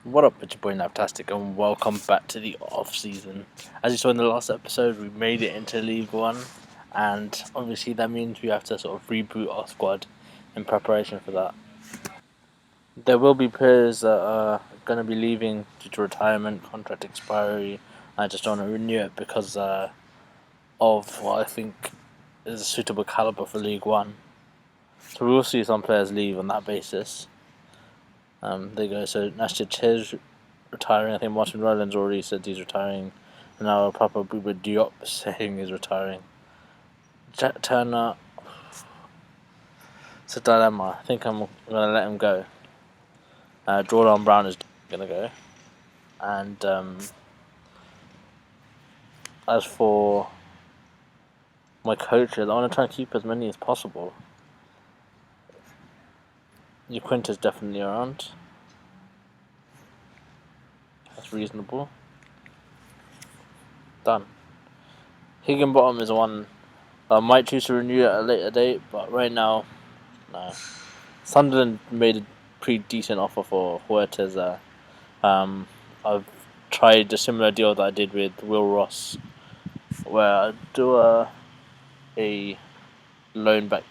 What up, it's your boy Naptastic, and welcome back to the off-season. As you saw in the last episode, we made it into League One, and obviously that means we have to sort of reboot our squad in preparation for that. There will be players that are going to be leaving due to retirement, contract expiry. I just don't want to renew it because of what I think is a suitable caliber for League One. So we will see some players leave on that basis. There you go. So Nastya Ches retiring. I think Martin Rowland's already said he's retiring. And now Papa Bouba Diop saying he's retiring. Jack Turner, it's a dilemma. I think I'm going to let him go. Jordan Brown is going to go. And as for my coaches, I want to try and keep as many as possible. Quinta's definitely around. That's reasonable. Done. Higginbottom is one I might choose to renew at a later date, but right now, no. Sunderland made a pretty decent offer for Huertas there. I've tried a similar deal that I did with Will Ross, where I do a loan back.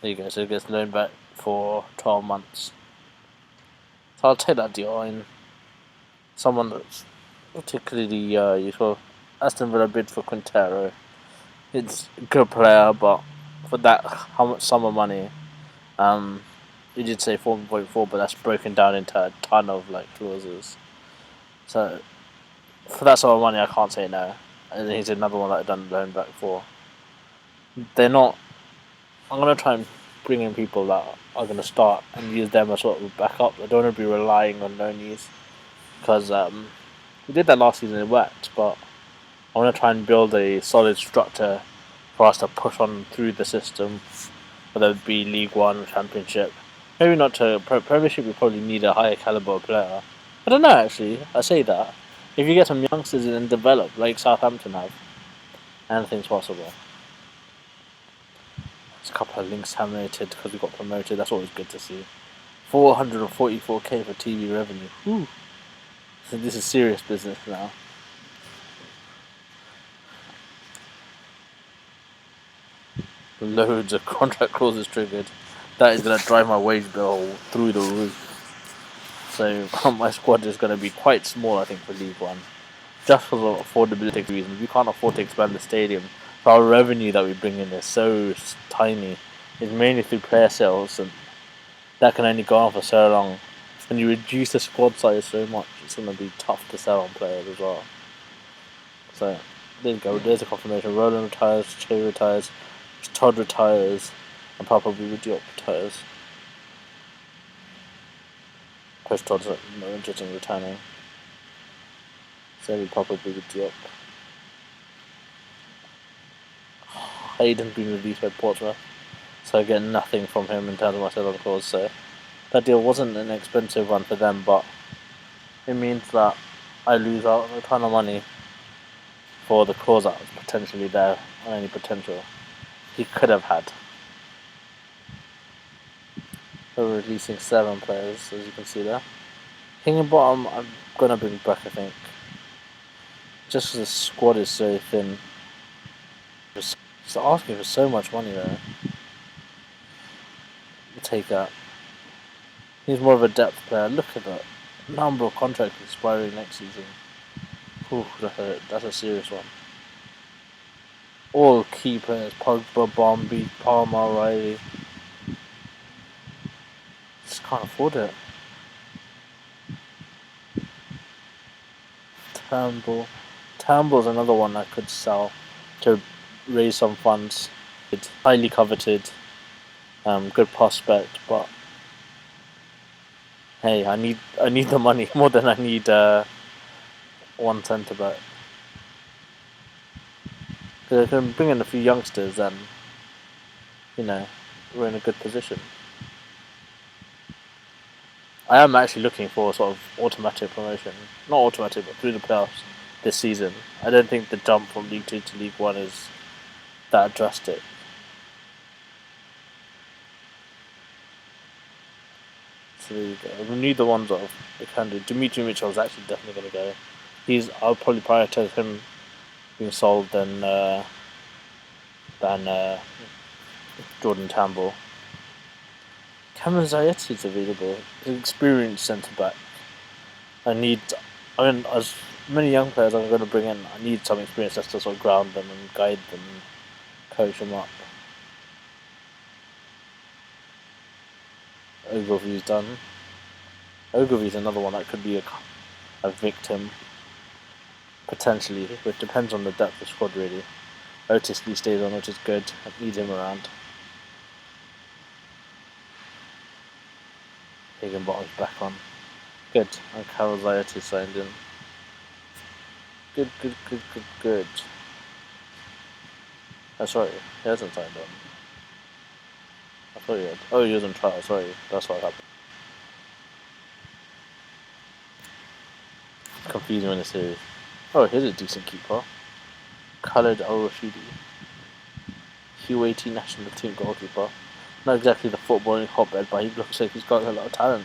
There you go, so it gets loaned back for 12 months. So I'll take that deal in. Someone that's particularly useful. Aston Villa bid for Quintero. It's a good player, but for that, how much summer money? You did say 4.4, but that's broken down into a ton of clauses. So for that sort of money, I can't say no. And he's another one that I've done loan back for. They're not. I'm gonna try and bring in people that are gonna start and use them as sort of backup. I don't want to be relying on loanees because we did that last season. It worked, but I want to try and build a solid structure for us to push on through the system, whether it be League One, Championship. Maybe not to Premiership. We probably need a higher caliber player. I don't know. Actually, I say that if you get some youngsters and develop like Southampton have, anything's possible. There's a couple of links terminated because we got promoted. That's always good to see. 444k for TV revenue. Woo. So this is serious business now. Loads of contract clauses triggered. That is going to drive my wage bill through the roof. So my squad is going to be quite small, I think, for League One. Just for affordability reasons. We can't afford to expand the stadium. So our revenue that we bring in is so tiny. It's mainly through player sales, and that can only go on for so long. When you reduce the squad size so much, it's going to be tough to sell on players as well. So there you go. There's a confirmation. Roland retires, Che retires, Todd retires, and Papa Bouba Diop retires. Chris Todd's not interested in returning. So we Papa Bouba Diop. Hayden being released by Portsmouth, so I get nothing from him in terms of my sell-on clause. So that deal wasn't an expensive one for them, but it means that I lose out on a ton of money for the clause that was potentially there, or any potential he could have had. So we're releasing 7 players, as you can see there. Higginbottom, I'm gonna bring back, I think. Just because the squad is so thin. Just asking for so much money there. We'll take that. He's more of a depth player. Look at that number of contracts expiring next season. Ooh, that's a serious one. All key players: Pogba, Bombi, Palmer, O'Reilly. Just can't afford it. Turnbull's another one I could sell to raise some funds. It's highly coveted, good prospect, but hey, I need the money more than I need one centre back. Because I can bring in a few youngsters, and we're in a good position. I am actually looking for sort of automatic promotion. Not automatic, but through the playoffs this season. I don't think the jump from League 2 to League 1 is that drastic. So there you go. Neither one's of they can do. Dimitri Mitchell's actually definitely going to go. I'll probably prioritize him being sold than Jordan Tamble. Cameron Zayeti's available. He's an experienced centre back. As many young players I'm going to bring in, I need some experience just to sort of ground them and guide them and coach them up. Ogilvy's done. Ogilvy's another one that could be a victim, potentially, but depends on the depth of the squad really. Otis Lee stays on, which is good. I need him around. Higginbottom's back on. Good. And Carol Zayeti signed in. Good. Oh, sorry. He hasn't signed on. I thought he had. Oh, he was on trial. Sorry. That's what happened. Confusing in the series. Oh, here's a decent keeper. Khaled Al-Rashidi. Q18 national team goalkeeper. Not exactly the footballing hotbed, but he looks like he's got a lot of talent.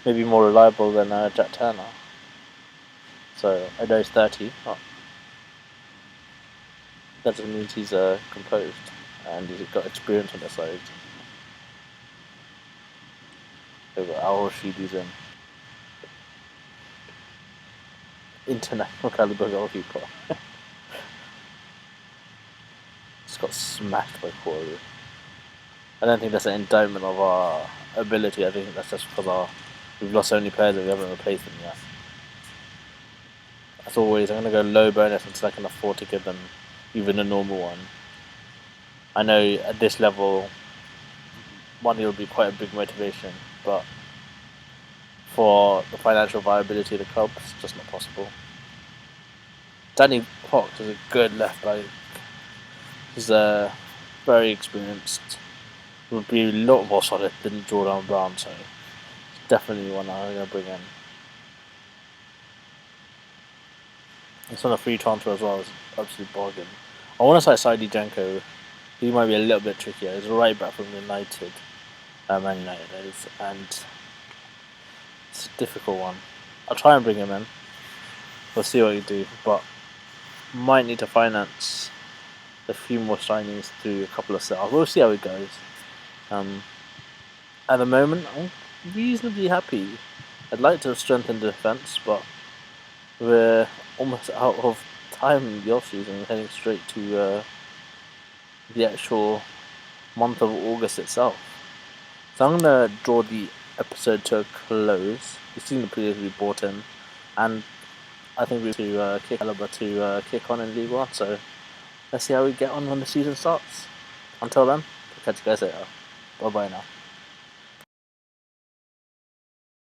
Maybe more reliable than Jack Turner. So, I know he's 30. Oh. That just means he's composed and he's got experience on the side. Over Al-Rashidi's in. International caliber goalkeeper. Just got smashed by Corey. I don't think that's an indictment of our ability. I think that's just because we've lost so many players that we haven't replaced them yet. As always, I'm going to go low bonus until I can afford to give them even a normal one. I know at this level, money will be quite a big motivation, but for the financial viability of the club, it's just not possible. Danny Fox is a good left back. He's very experienced. Would be a lot more solid than Jordan Brown, so definitely one I'm going to bring in. It's on a free transfer as well. It's an absolute bargain. I want to say Saidi Janko. He might be a little bit trickier. He's a right back from United, Man United is, and it's a difficult one. I'll try and bring him in. We'll see what we do, but might need to finance a few more signings through a couple of sales. We'll see how it goes. At the moment, I'm reasonably happy. I'd like to strengthen the defence, but we're almost out of time in the off-season. We're heading straight to the actual month of August itself. So I'm going to draw the episode to a close. You've seen the players we brought in, and I think we're to kick on in League One. So let's see how we get on when the season starts. Until then, we'll catch you guys later. Bye bye now.